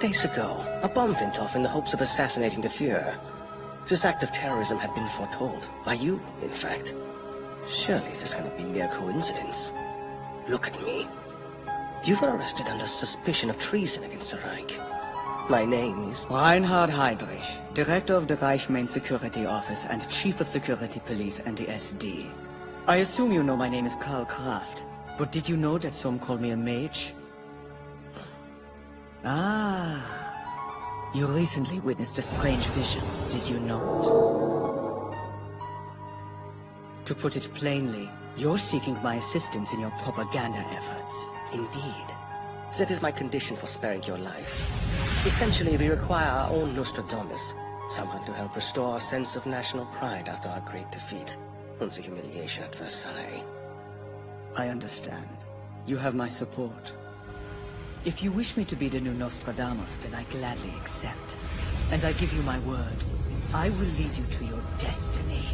days ago, a bomb went off in the hopes of assassinating the Fuhrer. This act of terrorism had been foretold. By you, in fact. Surely this cannot be mere coincidence. Look at me. You were arrested under suspicion of treason against the Reich. My name is... Reinhard Heydrich, Director of the Reich Main Security Office and Chief of Security Police and the SD. I assume you know my name is Karl Kraft, but did you know that some call me a mage? Ah, you recently witnessed a strange vision, did you not? To put it plainly, you're seeking my assistance in your propaganda efforts. Indeed. That is my condition for sparing your life. Essentially, we require our own Nostradamus, someone to help restore our sense of national pride after our great defeat, and the humiliation at Versailles. I understand. You have my support. If you wish me to be the new Nostradamus, then I gladly accept. And I give you my word. I will lead you to your destiny.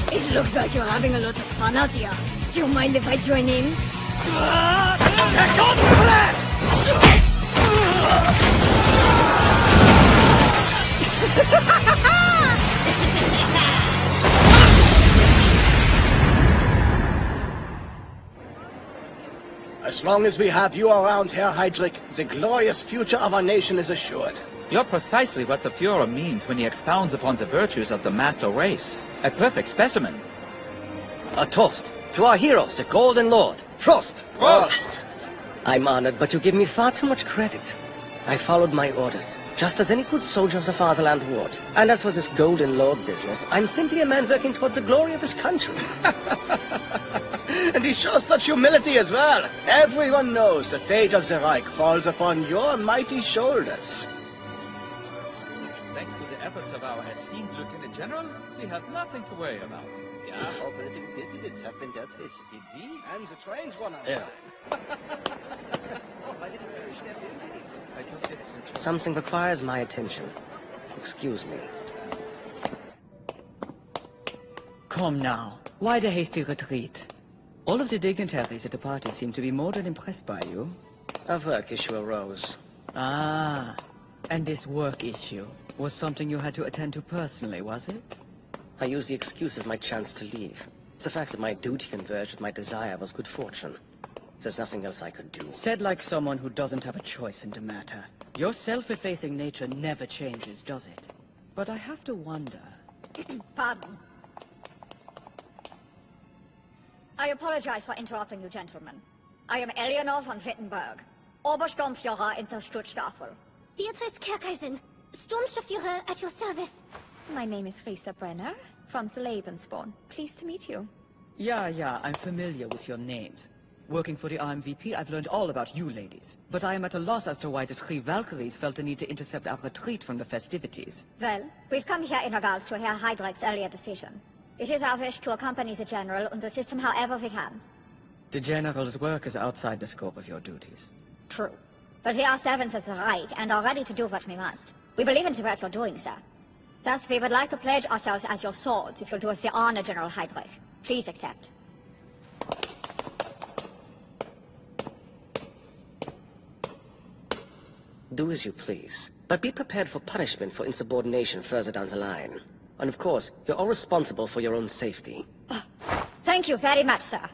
It looks like you're having a lot of fun out here. Do you mind if I join in? As long as we have you around, Herr Heydrich, the glorious future of our nation is assured. You're precisely what the Fuhrer means when he expounds upon the virtues of the master race. A perfect specimen. A toast to our heroes, the Golden Lord. Prost! Prost! I'm honored, but you give me far too much credit. I followed my orders, just as any good soldier of the fatherland would. And as for this Golden Lord business, I'm simply a man working towards the glory of his country. And he shows such humility as well. Everyone knows the fate of the Reich falls upon your mighty shoulders. Thanks to the efforts of our esteemed Lieutenant General, we have nothing to worry about. Yeah, our political dissidents have been dealt with. Indeed. And the train's one on time. Something requires my attention. Excuse me. Come now. Why the hasty retreat? All of the dignitaries at the party seem to be more than impressed by you. A work issue arose. Ah, and this work issue was something you had to attend to personally, was it? I used the excuse as my chance to leave. The fact that my duty converged with my desire was good fortune. There's nothing else I could do. Said like someone who doesn't have a choice in the matter. Your self-effacing nature never changes, does it? But I have to wonder... Pardon. I apologize for interrupting you, gentlemen. I am Eleanor von Wittenberg, Obersturmführer in der Sturzstaffel. Beatrice Kerkeisen, Sturmsturmführer at your service. My name is Risa Brenner, from the Lebensborn. Pleased to meet you. Yeah, I'm familiar with your names. Working for the RMVP, I've learned all about you ladies. But I am at a loss as to why the three Valkyries felt the need to intercept our retreat from the festivities. Well, we've come here in regards to Herr Heydrich's earlier decision. It is our wish to accompany the General and assist him however we can. The General's work is outside the scope of your duties. True. But we are servants of the Reich and are ready to do what we must. We believe in the work you're doing, sir. Thus, we would like to pledge ourselves as your swords if you'll do us the honor, General Heydrich. Please accept. Do as you please, but be prepared for punishment for insubordination further down the line. And of course, you're all responsible for your own safety. Thank you very much, sir.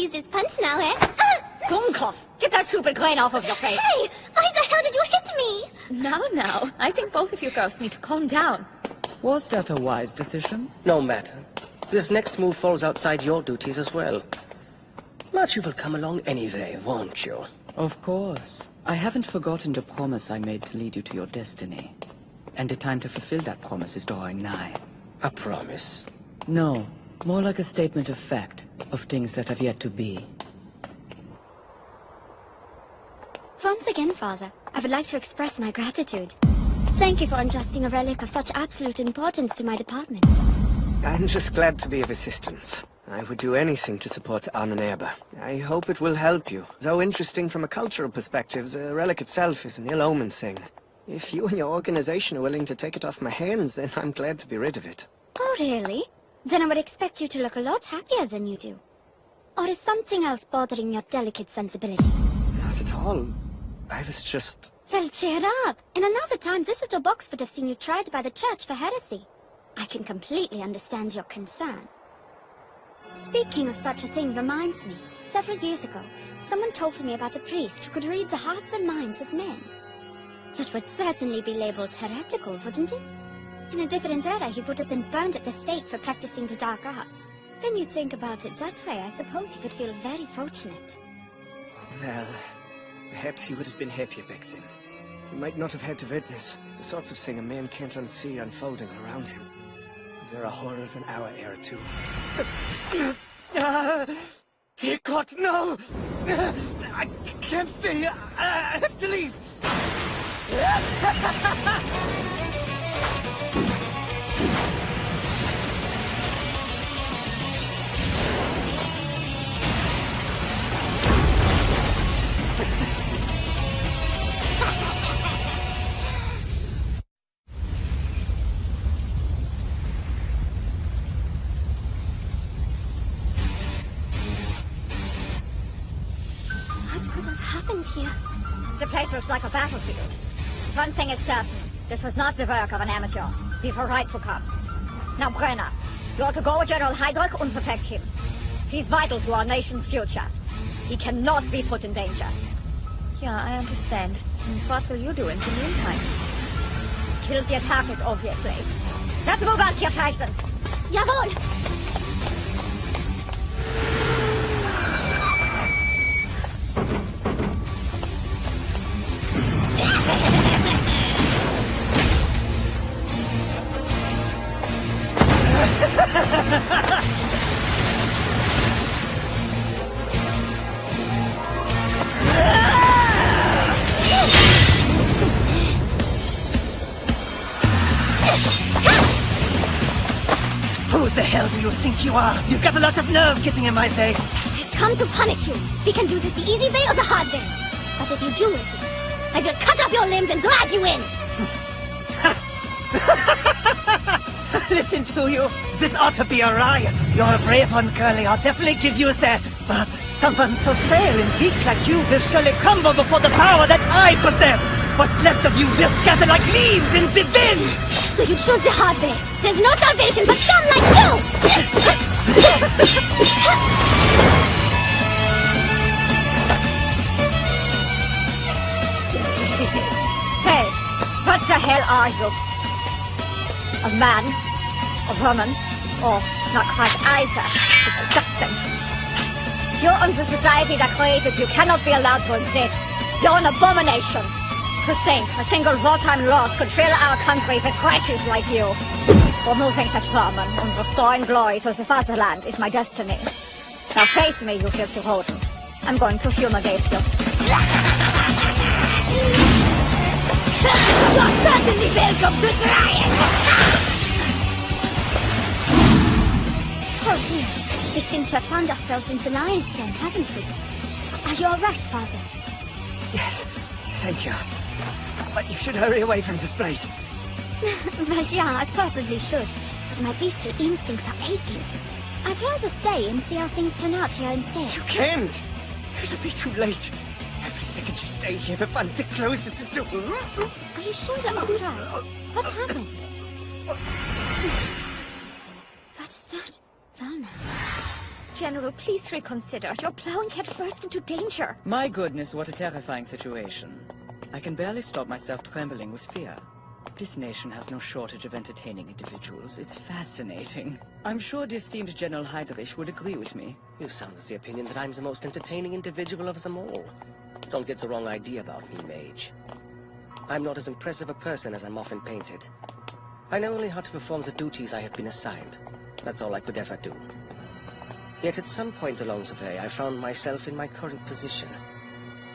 use this punch now, eh? Dummkopf! Get that stupid grain off of your face! Hey! Why the hell did you hit me? Now, I think both of you girls need to calm down. Was that a wise decision? No matter. This next move falls outside your duties as well. But you will come along anyway, won't you? Of course. I haven't forgotten the promise I made to lead you to your destiny. And the time to fulfill that promise is drawing nigh. A promise? No, more like a statement of fact, of things that have yet to be. Once again, Father, I would like to express my gratitude. Thank you for entrusting a relic of such absolute importance to my department. I'm just glad to be of assistance. I would do anything to support Annenerbe. I hope it will help you. Though interesting from a cultural perspective, the relic itself is an ill-omen thing. If you and your organization are willing to take it off my hands, then I'm glad to be rid of it. Oh, really? Then I would expect you to look a lot happier than you do. Or is something else bothering your delicate sensibilities? Not at all. I was just... Well, cheer up. In another time, this little box would have seen you tried by the church for heresy. I can completely understand your concern. Speaking of such a thing reminds me, several years ago, someone told me about a priest who could read the hearts and minds of men. That would certainly be labeled heretical, wouldn't it? In a different era, he would have been burned at the stake for practicing the dark arts. When you think about it that way, I suppose he could feel very fortunate. Well, perhaps he would have been happier back then. He might not have had to witness the sorts of thing a man can't unsee unfolding around him. There are horrors in our era, too. Dear God, no! I can't stay here. I have to leave. Here. The place looks like a battlefield. One thing is certain. This was not the work of an amateur. We've a right to come. Now, Brenner, you ought to go with General Heydrich and protect him. He's vital to our nation's future. He cannot be put in danger. Yeah, I understand. And what will you do in the meantime? Kill the attackers, obviously. Let's move out here, Tyson. Jawohl! Who the hell do you think you are? You've got a lot of nerve getting in my face. I've come to punish you. We can do this the easy way or the hard way. But if you do it, I will cut off your limbs and drag you in. Listen to you. This ought to be a riot. You're a brave one, Curly. I'll definitely give you that. But someone so frail and weak like you will surely crumble before the power that I possess. What's left of you will scatter like leaves in the wind. So you choose the hard way. There's no salvation for some like you! Hey, what the hell are you? A man? A woman? Or not quite either? It's disgusting. You and the society that created you cannot be allowed to exist. You're an abomination. To think a single wartime loss could fill our country with creatures like you. Removing such vermin and restoring glory to the fatherland is my destiny. Now face me, you filthy rodent. I'm going to fumigate you. You're certainly welcome to try it! Oh dear, we seem to have found ourselves in the lion's den, haven't we? Are you alright, Father? Yes, thank you. But you should hurry away from this place. Well, yeah, I probably should. My bestial instincts are aching. I'd rather stay and see how things turn out here instead. You can't. It'll be too late. Every second you stay here, the fun's get closer to do. Are you sure you're all right? What happened? What's that? Wellness. General, please reconsider. You're plowing headfirst into danger. My goodness, what a terrifying situation. I can barely stop myself trembling with fear. This nation has no shortage of entertaining individuals. It's fascinating. I'm sure the esteemed General Heydrich would agree with me. You sound as the opinion that I'm the most entertaining individual of them all. Don't get the wrong idea about me, Mage. I'm not as impressive a person as I'm often painted. I know only how to perform the duties I have been assigned. That's all I could ever do. Yet at some point along the way, I found myself in my current position.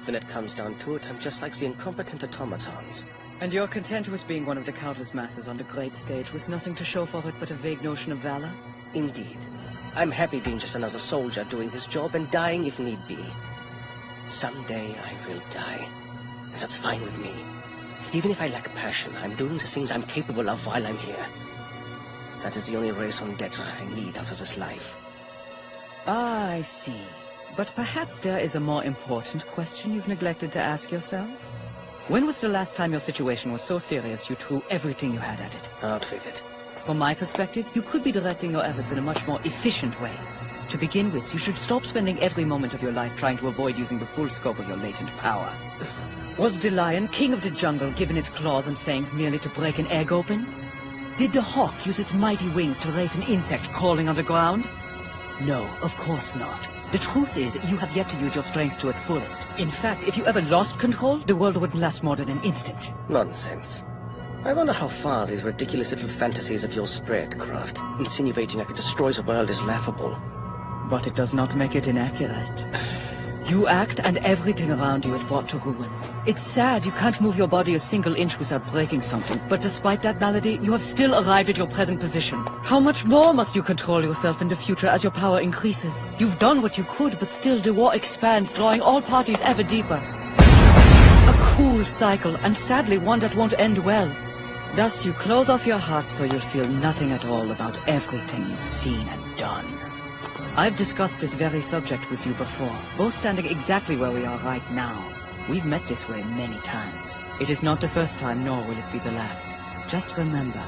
When it comes down to it, I'm just like the incompetent automatons. And you're content with being one of the countless masses on the great stage with nothing to show for it but a vague notion of valor? Indeed. I'm happy being just another soldier doing his job and dying if need be. Someday I will die. And that's fine with me. Even if I lack passion, I'm doing the things I'm capable of while I'm here. That is the only raison d'etre I need out of this life. Ah, I see. But perhaps there is a more important question you've neglected to ask yourself? When was the last time your situation was so serious you threw everything you had at it? Out with it. From my perspective, you could be directing your efforts in a much more efficient way. To begin with, you should stop spending every moment of your life trying to avoid using the full scope of your latent power. Was the lion, king of the jungle, given its claws and fangs merely to break an egg open? Did the hawk use its mighty wings to raise an insect crawling underground? No, of course not. The truth is, you have yet to use your strength to its fullest. In fact, if you ever lost control, the world wouldn't last more than an instant. Nonsense. I wonder how far these ridiculous little fantasies of yours spread, Kraft. Insinuating I could destroy the world is laughable. But it does not make it inaccurate. You act and everything around you is brought to ruin. It's sad you can't move your body a single inch without breaking something, but despite that malady, you have still arrived at your present position. How much more must you control yourself in the future as your power increases? You've done what you could, but still the war expands, drawing all parties ever deeper. A cruel cycle, and sadly one that won't end well. Thus you close off your heart so you'll feel nothing at all about everything you've seen and done. I've discussed this very subject with you before, both standing exactly where we are right now. We've met this way many times. It is not the first time, nor will it be the last. Just remember,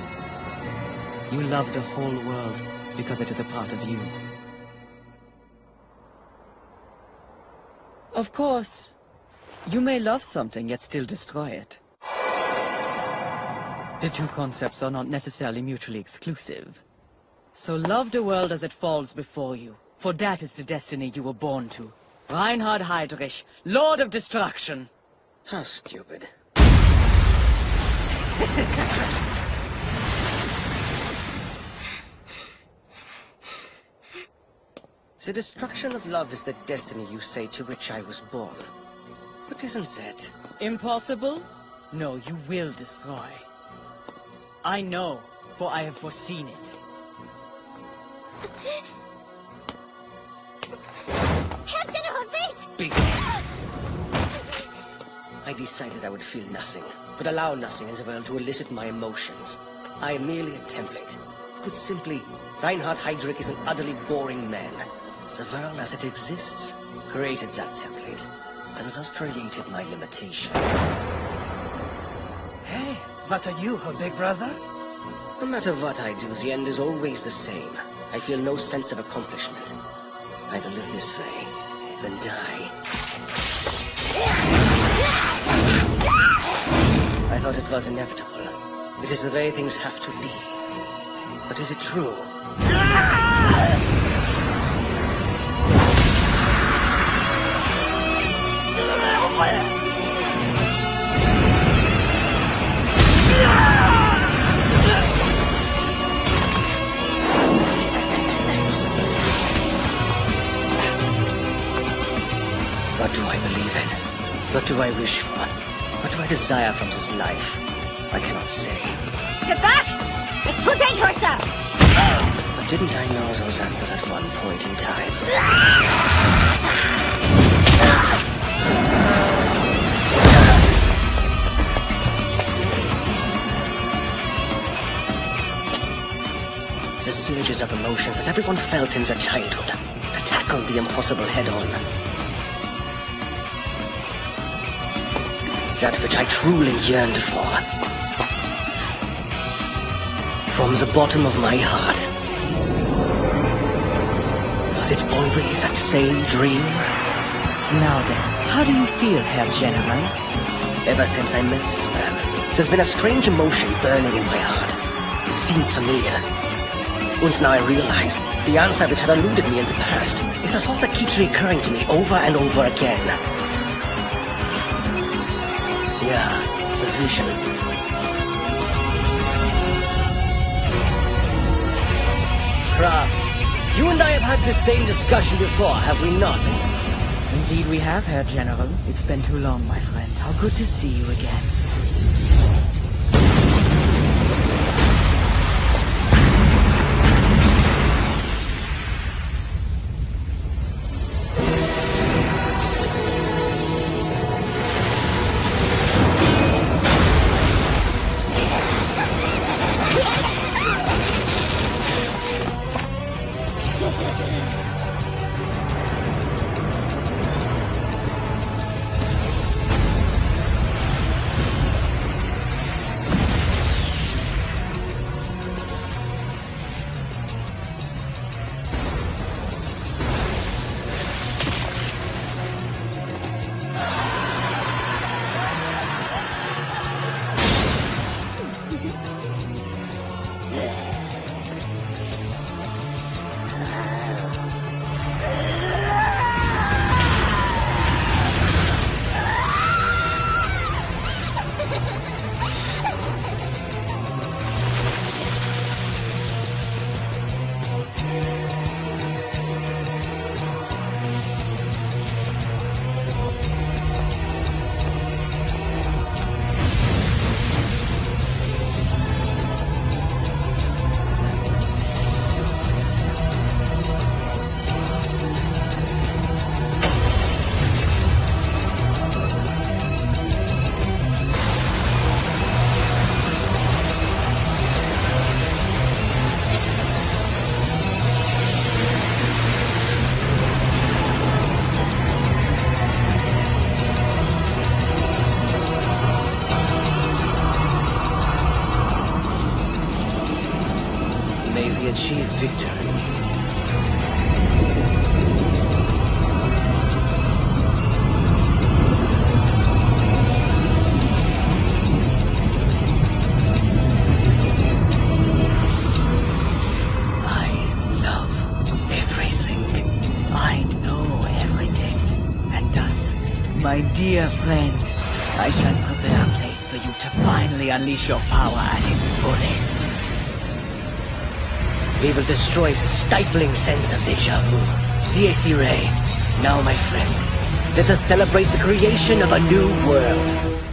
you love the whole world because it is a part of you. Of course, you may love something yet still destroy it. The two concepts are not necessarily mutually exclusive. So love the world as it falls before you, for that is the destiny you were born to. Reinhard Heydrich, Lord of Destruction. How stupid. The destruction of love is the destiny, you say, to which I was born. But isn't that... Impossible? No, you will destroy. I know, for I have foreseen it. Herr General, wait! Big. I decided I would feel nothing, but allow nothing in the world to elicit my emotions. I am merely a template. Put simply, Reinhard Heydrich is an utterly boring man. The world as it exists created that template, and thus created my limitations. Hey, what are you, her big brother? No matter what I do, the end is always the same. I feel no sense of accomplishment. Either live this way, then die. I thought it was inevitable. It is the way things have to be. But is it true? What do I believe in? What do I wish for? What do I desire from this life? I cannot say. Get back! It's too dangerous, sir! But didn't I know those answers at one point in time? The surges of emotions that everyone felt in their childhood, to tackle the impossible head-on. That which I truly yearned for. From the bottom of my heart. Was Was it always that same dream? Now then, how do you feel, Herr General? Ever since I met this man, there's been a strange emotion burning in my heart. It seems familiar. And now I realize the answer which had eluded me in the past is the thought that keeps recurring to me over and over again. Yeah, the vision. Kraft, you and I have had this same discussion before, have we not? Indeed we have, Herr General. It's been too long, my friend. How good to see you again. Achieve victory. I love everything. I know everything. And thus, my dear friend, I shall prepare a place for you to finally unleash your power at its fullest. We will destroy the stifling sense of deja vu. DAC Ray, now my friend, let us celebrate the creation of a new world.